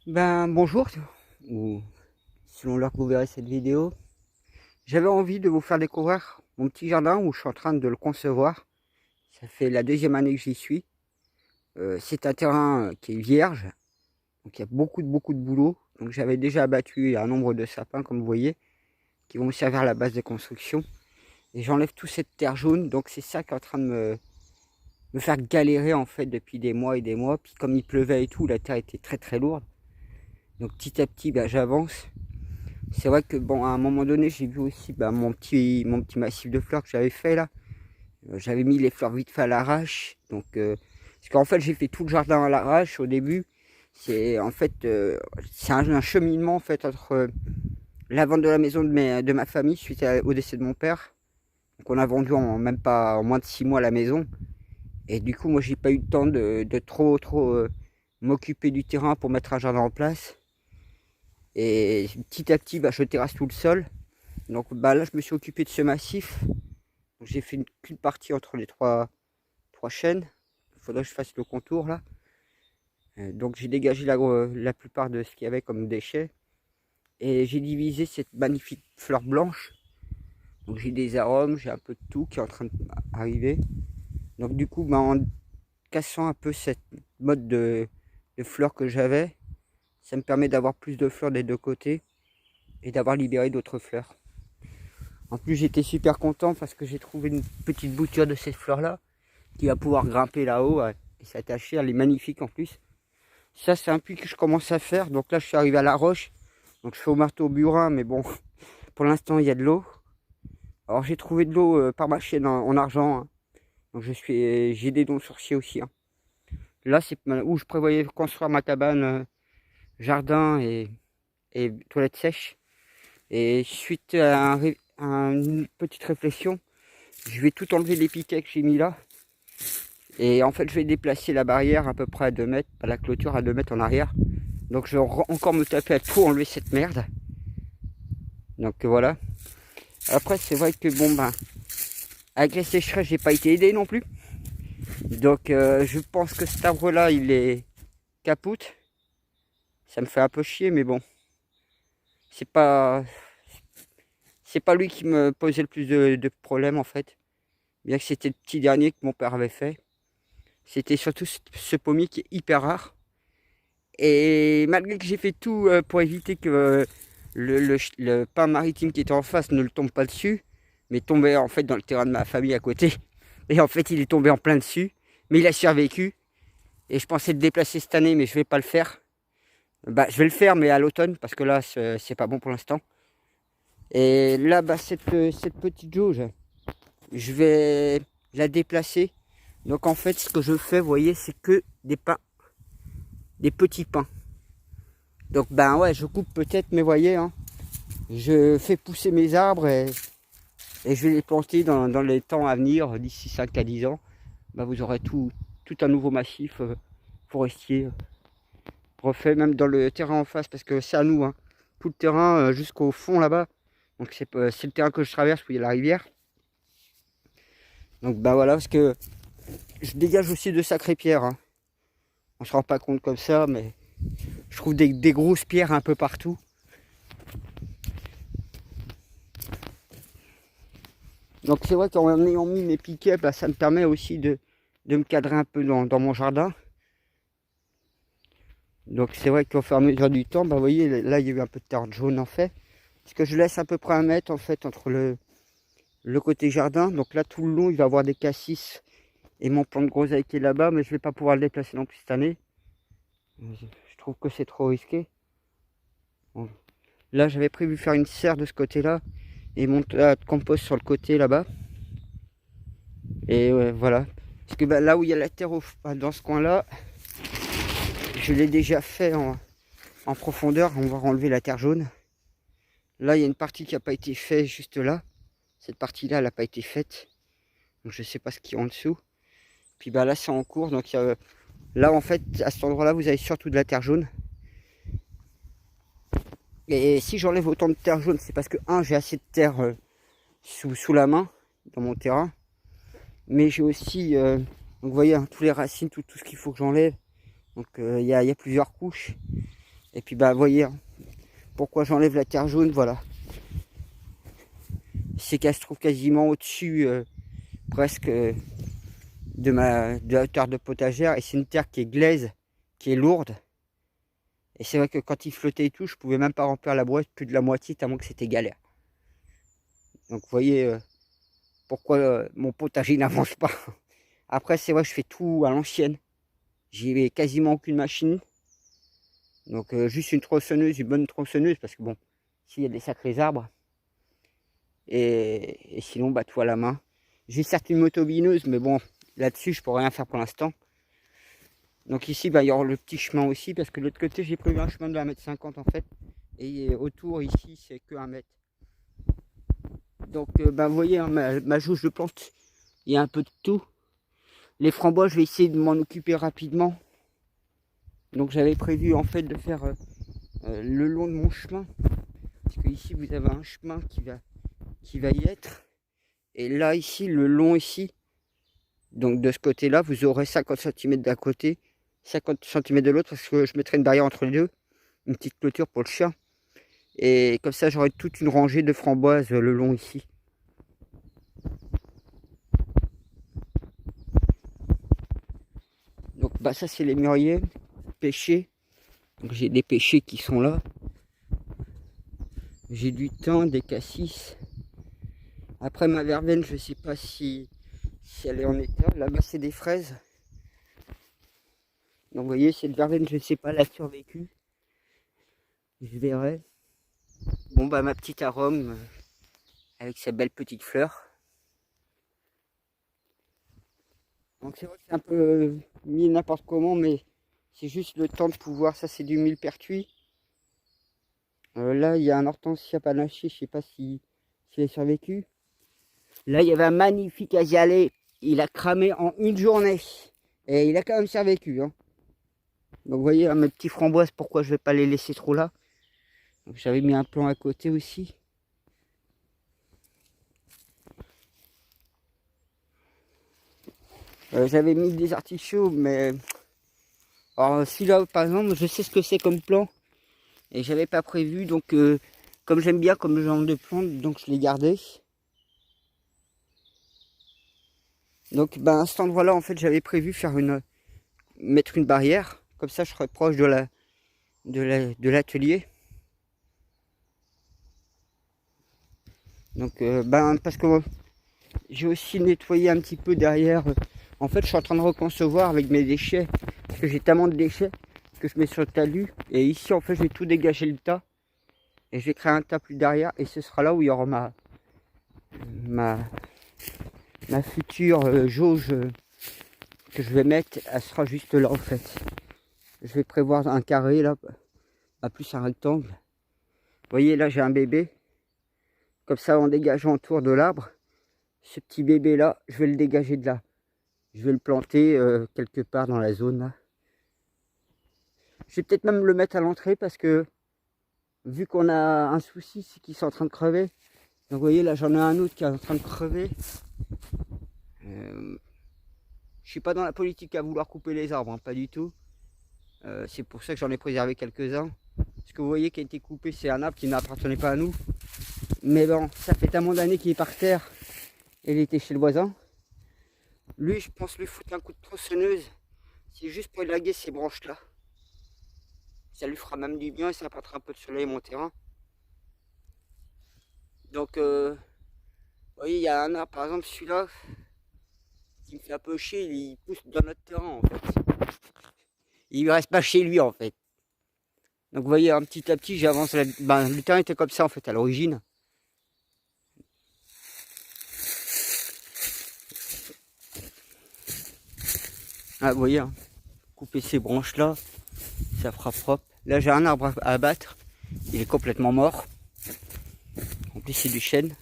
Bonjour, ou selon l'heure que vous verrez cette vidéo. J'avais envie de vous faire découvrir mon petit jardin où je suis en train de le concevoir. Ça fait la deuxième année que j'y suis. C'est un terrain qui est vierge, donc il y a beaucoup de boulot. Donc j'avais déjà abattu un nombre de sapins, comme vous voyez, qui vont me servir à la base de construction. Et j'enlève toute cette terre jaune, donc c'est ça qui est en train de me faire galérer en fait depuis des mois et des mois. Puis comme il pleuvait et tout, la terre était très lourde. Donc petit à petit, j'avance. C'est vrai que bon, à un moment donné, j'ai vu aussi mon petit massif de fleurs que j'avais fait là. J'avais mis les fleurs vite fait à l'arrache. Parce qu'en fait, j'ai fait tout le jardin à l'arrache au début. C'est en fait, c'est un cheminement en fait entre la vente de la maison de ma famille suite au décès de mon père. Donc on a vendu en même pas en moins de 6 mois la maison. Et du coup, moi, j'ai pas eu le temps de trop m'occuper du terrain pour mettre un jardin en place. Et petit à petit, je terrasse tout le sol. Donc là, je me suis occupé de ce massif. J'ai fait qu'une partie entre les trois chaînes. Il faudrait que je fasse le contour là. Donc j'ai dégagé la plupart de ce qu'il y avait comme déchets. Et j'ai divisé cette magnifique fleur blanche. Donc j'ai des arômes, j'ai un peu de tout qui est en train d'arriver. Donc du coup, en cassant un peu cette mode de fleurs que j'avais, ça me permet d'avoir plus de fleurs des deux côtés et d'avoir libéré d'autres fleurs. En plus, j'étais super content parce que j'ai trouvé une petite bouture de cette fleur-là qui va pouvoir grimper là-haut et s'attacher. Elle est magnifique en plus. Ça, c'est un puits que je commence à faire. Donc là, je suis arrivé à la roche. Donc je fais au marteau burin, mais bon, pour l'instant, il y a de l'eau. Alors j'ai trouvé de l'eau par ma chaîne en argent, hein. Donc j'ai des dons sorciers aussi, hein. Là, c'est où je prévoyais construire ma cabane, jardin et toilette sèche. Et suite à une petite réflexion, je vais tout enlever les piquets que j'ai mis là. Et en fait, je vais déplacer la barrière à peu près à 2 mètres, la clôture à 2 mètres en arrière. Donc je vais encore me taper à tout enlever cette merde. Donc voilà. Après, c'est vrai que avec les sécheresses, j'ai pas été aidé non plus. Donc je pense que cet arbre là, il est capoute. Ça me fait un peu chier, mais bon. C'est pas, c'est pas lui qui me posait le plus de problèmes en fait. Bien que c'était le petit dernier que mon père avait fait. C'était surtout ce pommier qui est hyper rare. Et malgré que j'ai fait tout pour éviter que le pin maritime qui était en face ne le tombe pas dessus, mais tombait en fait dans le terrain de ma famille à côté. Et en fait, il est tombé en plein dessus, mais il a survécu. Et je pensais le déplacer cette année, mais je vais pas le faire. Je vais le faire, mais à l'automne, parce que là, c'est pas bon pour l'instant. Et là, cette petite jauge, je vais la déplacer. Donc en fait, ce que je fais, vous voyez, c'est que des pins, des petits pins. Donc ouais, je coupe peut-être, mais voyez, hein, je fais pousser mes arbres et je vais les planter dans les temps à venir, d'ici 5 à 10 ans. Vous aurez tout un nouveau massif forestier refait, même dans le terrain en face, parce que c'est à nous, hein, tout le terrain jusqu'au fond là-bas. Donc c'est le terrain que je traverse où il y a la rivière. Donc voilà, parce que je dégage aussi de sacrées pierres, hein. On se rend pas compte comme ça, mais je trouve des grosses pierres un peu partout. Donc c'est vrai qu'en ayant mis mes piquets, ça me permet aussi de me cadrer un peu dans mon jardin. Donc c'est vrai qu'au fur et à mesure du temps, vous voyez, là il y a eu un peu de terre jaune en fait. Parce que je laisse à peu près 1 mètre en fait entre le côté jardin. Donc là tout le long, il va y avoir des cassis et mon plant de groseille qui est là-bas, mais je ne vais pas pouvoir le déplacer non plus cette année. Je trouve que c'est trop risqué. Bon. Là j'avais prévu faire une serre de ce côté-là et mon tas de compost sur le côté là-bas. Et ouais, voilà. Parce que là où il y a la terre dans ce coin-là, je l'ai déjà fait en profondeur. On va enlever la terre jaune. Là, il y a une partie qui n'a pas été faite juste là. Cette partie-là, elle n'a pas été faite. Donc je ne sais pas ce qu'il y a en dessous. Puis là, c'est en cours. Donc là, en fait, à cet endroit-là, vous avez surtout de la terre jaune. Et si j'enlève autant de terre jaune, c'est parce que, j'ai assez de terre sous la main, dans mon terrain. Mais j'ai aussi, donc vous voyez, hein, tous les racines, tout ce qu'il faut que j'enlève. Donc il y a plusieurs couches. Et puis bah vous voyez, hein, pourquoi j'enlève la terre jaune, voilà. C'est qu'elle se trouve quasiment au-dessus, presque de la hauteur de potagère. Et c'est une terre qui est glaise, qui est lourde. Et c'est vrai que quand il flottait et tout, je pouvais même pas remplir la boîte plus de la moitié, tellement que c'était galère. Donc vous voyez pourquoi mon potager n'avance pas. Après c'est vrai que je fais tout à l'ancienne. J'ai quasiment aucune machine. Donc juste une tronçonneuse, une bonne tronçonneuse, parce que bon, s'il y a des sacrés arbres. Et sinon, bah tout à la main. J'ai certes une motobineuse, mais bon, là-dessus, je pourrais rien faire pour l'instant. Donc ici, bah, il y aura le petit chemin aussi, parce que de l'autre côté, j'ai prévu un chemin de 1,50 m en fait. Et autour, ici, c'est que 1 mètre. Donc, bah, vous voyez, hein, ma jauge de plantes, il y a un peu de tout. Les framboises, je vais essayer de m'en occuper rapidement. Donc, j'avais prévu, en fait, de faire le long de mon chemin. Parce que ici, vous avez un chemin qui va y être. Et là, ici, le long ici, donc de ce côté-là, vous aurez 50 cm d'un côté, 50 cm de l'autre, parce que je mettrai une barrière entre les deux, une petite clôture pour le chien. Et comme ça, j'aurai toute une rangée de framboises le long ici. Donc bah ça, c'est les mûriers pêchés. Donc j'ai des pêchés qui sont là. J'ai du thym, des cassis. Après ma verveine, je sais pas si elle est en état. Là-bas, c'est des fraises. Donc vous voyez, cette verveine, je ne sais pas, elle a survécu. Je verrai. Bon bah ma petite arôme avec sa belle petite fleur. Donc c'est vrai que c'est un peu mis n'importe comment, mais c'est juste le temps de pouvoir. Ça, c'est du millepertuis. Là, il y a un hortensia panaché, je sais pas si il a survécu. Là, il y avait un magnifique asialet. Il a cramé en une journée. Et il a quand même survécu. Hein. Donc vous voyez, hein, mes petits framboises, pourquoi je vais pas les laisser trop là. J'avais mis un plan à côté aussi. J'avais mis des artichauts, mais... Alors celui-là, par exemple, je sais ce que c'est comme plan. Et j'avais pas prévu, donc comme j'aime bien comme genre de plante, donc je l'ai gardé. Donc ben, à cet endroit-là, en fait, j'avais prévu mettre une barrière. Comme ça, je serais proche de l'atelier. Donc ben, parce que j'ai aussi nettoyé un petit peu derrière. En fait, je suis en train de reconcevoir avec mes déchets. Parce que j'ai tellement de déchets que je mets sur le talus. Et ici, en fait, je vais tout dégager le tas. Et je vais créer un tas plus derrière. Et ce sera là où il y aura ma future jauge que je vais mettre. Elle sera juste là, en fait. Je vais prévoir un carré, là. Pas plus un rectangle. Vous voyez, là, j'ai un bébé. Comme ça, en dégageant autour de l'arbre. Ce petit bébé-là, je vais le dégager de là. Je vais le planter quelque part dans la zone, là. Je vais peut-être même le mettre à l'entrée parce que vu qu'on a un souci, c'est qu'ils sont en train de crever. Donc vous voyez, là j'en ai un autre qui est en train de crever. Je suis pas dans la politique à vouloir couper les arbres, hein, pas du tout. C'est pour ça que j'en ai préservé quelques-uns. Ce que vous voyez qui a été coupé, c'est un arbre qui n'appartenait pas à nous. Mais bon, ça fait tellement d'années qu'il est par terre. Et il était chez le voisin. Lui, je pense lui foutre un coup de tronçonneuse. C'est juste pour élaguer ces branches-là. Ça lui fera même du bien et ça apportera un peu de soleil à mon terrain. Donc, vous voyez, il y a un arbre, par exemple, celui-là, qui me fait un peu chier, il pousse dans notre terrain, en fait. Il ne reste pas chez lui, en fait. Donc, vous voyez, petit à petit, j'avance. Ben, le terrain était comme ça, en fait, à l'origine. Ah, vous voyez, hein, couper ces branches-là, ça fera propre. Là, j'ai un arbre à abattre. Il est complètement mort. En plus, c'est du chêne.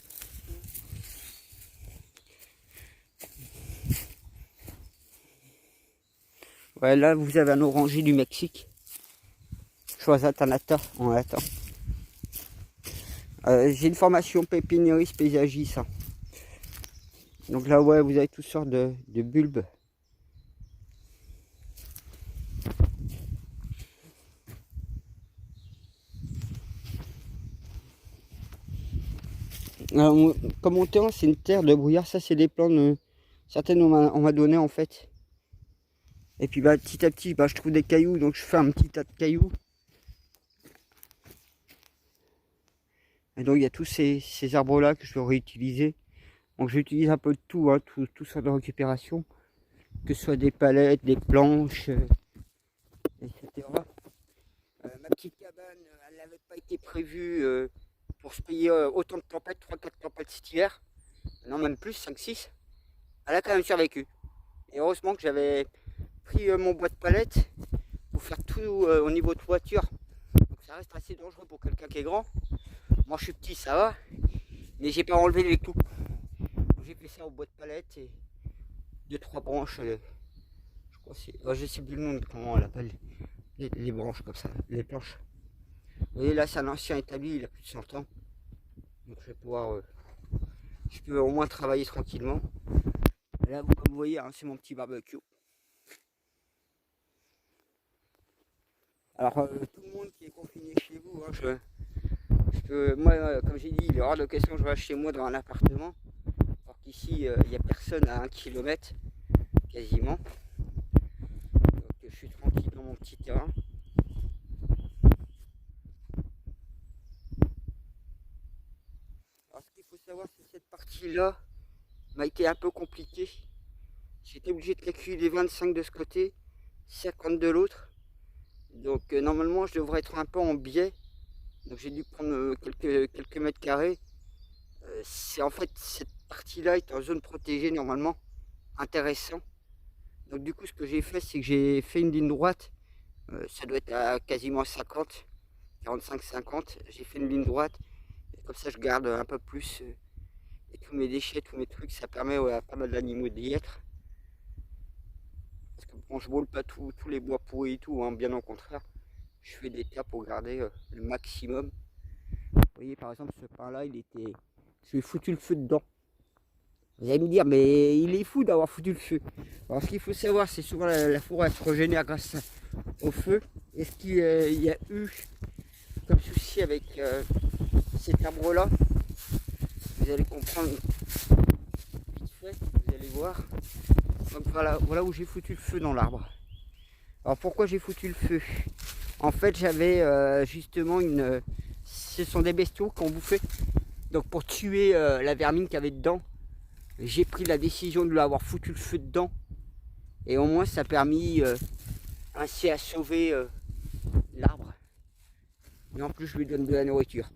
Ouais, là, vous avez un oranger du Mexique. Choisa Tanata en latin. J'ai une formation pépiniériste paysagiste. Hein. Donc là, ouais, vous avez toutes sortes de bulbes. Alors, comme mon terrain, c'est une terre de brouillard, ça c'est des plantes, certaines on m'a donné en fait. Et puis bah, petit à petit, bah, je trouve des cailloux, donc je fais un petit tas de cailloux. Et donc il y a tous ces arbres-là que je vais réutiliser. Donc j'utilise un peu de tout, hein, tout ça de récupération. Que ce soit des palettes, des planches, etc. Ma petite cabane, elle n'avait pas été prévue pour se payer autant de tempêtes, 3-4 tempêtes cet hiver. Non, même plus, 5-6. Elle a quand même survécu. Et heureusement que j'avais pris mon bois de palette pour faire tout au niveau de toiture. Donc ça reste assez dangereux pour quelqu'un qui est grand. Moi je suis petit, ça va. Mais j'ai pas enlevé les clous. J'ai fait ça au bois de palette et 2-3 branches. Je crois c'est. Je sais plus le nom de comment on l'appelle. Les branches comme ça, les planches. Vous voyez là c'est un ancien établi, il a plus de 100 ans. Donc je vais pouvoir. Je peux au moins travailler tranquillement. Et là comme vous voyez, hein, c'est mon petit barbecue. Alors tout le monde qui est confiné chez vous, hein, moi comme j'ai dit, il est hors de question que je reste chez moi dans un appartement. Alors qu'ici il n'y a personne à 1 km quasiment. Donc je suis tranquille dans mon petit terrain. Alors ce qu'il faut savoir, c'est que cette partie-là m'a été un peu compliquée. J'étais obligé de calculer 25 de ce côté, 50 de l'autre. Donc normalement je devrais être un peu en biais. Donc j'ai dû prendre quelques mètres carrés. C'est en fait cette partie-là est en zone protégée normalement, intéressant. Donc du coup ce que j'ai fait, c'est que j'ai fait une ligne droite. Ça doit être à quasiment 50, 45-50. J'ai fait une ligne droite. Et comme ça je garde un peu plus. Et tous mes déchets, tous mes trucs, ça permet à pas mal d'animaux d'y être. Parce que bon, je vole pas tous les bois pourris et tout, hein, bien au contraire. Je fais des tas pour garder le maximum. Vous voyez par exemple ce pain là, je lui ai foutu le feu dedans. Vous allez me dire, mais il est fou d'avoir foutu le feu. Alors ce qu'il faut savoir, c'est souvent la forêt se régénère grâce au feu. Et ce qu'il y a eu comme souci avec cet arbre là, vous allez comprendre vite fait, vous allez voir. Donc voilà où j'ai foutu le feu dans l'arbre. Alors pourquoi j'ai foutu le feu? En fait j'avais justement ce sont des bestiaux qu'on bouffait. Donc pour tuer la vermine qu'il y avait dedans, j'ai pris la décision de lui avoir foutu le feu dedans. Et au moins ça a permis ainsi à sauver l'arbre. Et en plus je lui donne de la nourriture.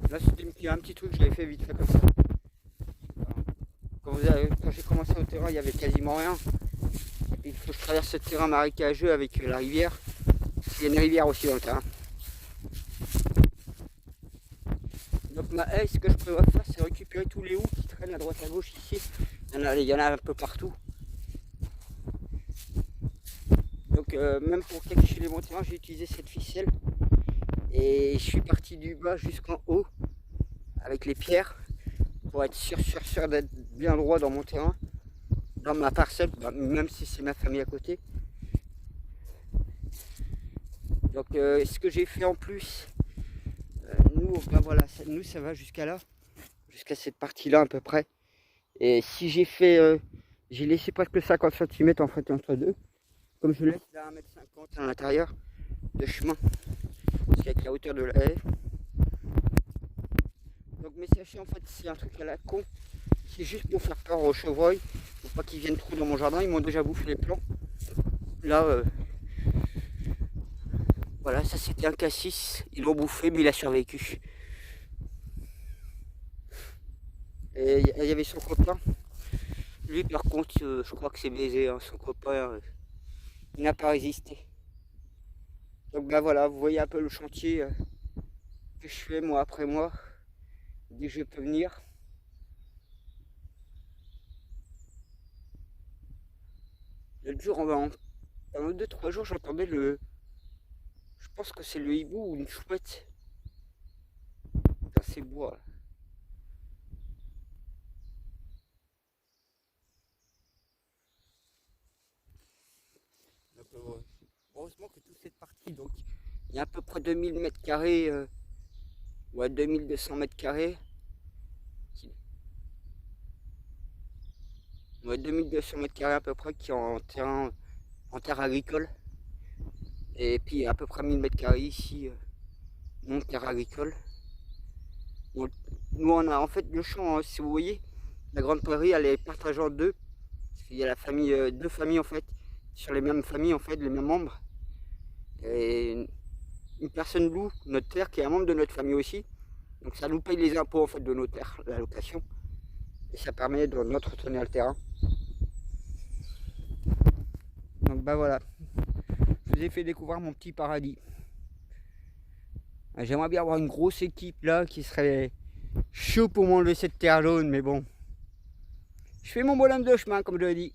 Là c'était un petit truc que j'avais fait vite fait comme ça. Quand j'ai commencé au terrain, il n'y avait quasiment rien. Il faut que je traverse ce terrain marécageux avec la rivière. Il y a une rivière aussi dans le terrain. Donc ma haie, ce que je prévois de faire, c'est récupérer tous les houes qui traînent à droite à gauche ici. Il y en a un peu partout. Donc même pour calculer mon terrain, j'ai utilisé cette ficelle. Et je suis parti du bas jusqu'en haut avec les pierres pour être sûr d'être bien droit dans mon terrain, dans ma parcelle, même si c'est ma famille à côté. Donc ce que j'ai fait en plus, nous ça va jusqu'à là, jusqu'à cette partie là à peu près. Et si j'ai laissé presque 50 cm en fait entre deux, comme je laisse là 1,50 m à l'intérieur de chemin, avec la hauteur de la haie. Donc mes sachets en fait c'est un truc à la con, c'est juste pour faire peur aux chevreuils, pour pas qu'ils viennent trop dans mon jardin, ils m'ont déjà bouffé les plants. Là, voilà, ça c'était un cassis, ils l'ont bouffé mais il a survécu. Et il y avait son copain, lui par contre je crois que c'est baisé, hein, son copain il n'a pas résisté. Donc bah voilà, vous voyez un peu le chantier que je fais mois après mois, dès que je peux venir. L'autre jour, en 2-3 jours, j'entendais je pense que c'est le hibou ou une chouette dans ces bois. Donc, heureusement que toute cette partie, donc il y a à peu près 2000 mètres carrés Ouais, 2200 mètres carrés. Ouais, 2200 mètres carrés à peu près qui est en terre agricole. Et puis à peu près 1000 mètres carrés ici, non terre agricole. Donc, nous on a en fait le champ, si vous voyez, la grande prairie elle est partagée en deux. Il y a la famille, deux familles en fait, sur les mêmes familles en fait, les mêmes membres. Et une personne loue notre terre qui est un membre de notre famille aussi. Donc ça nous paye les impôts en fait de nos terres, la location. Et ça permet d'entretenir le terrain. Donc bah voilà, je vous ai fait découvrir mon petit paradis. J'aimerais bien avoir une grosse équipe là qui serait chaud pour m'enlever cette terre jaune, mais bon. Je fais mon bonhomme de chemin comme je l'ai dit.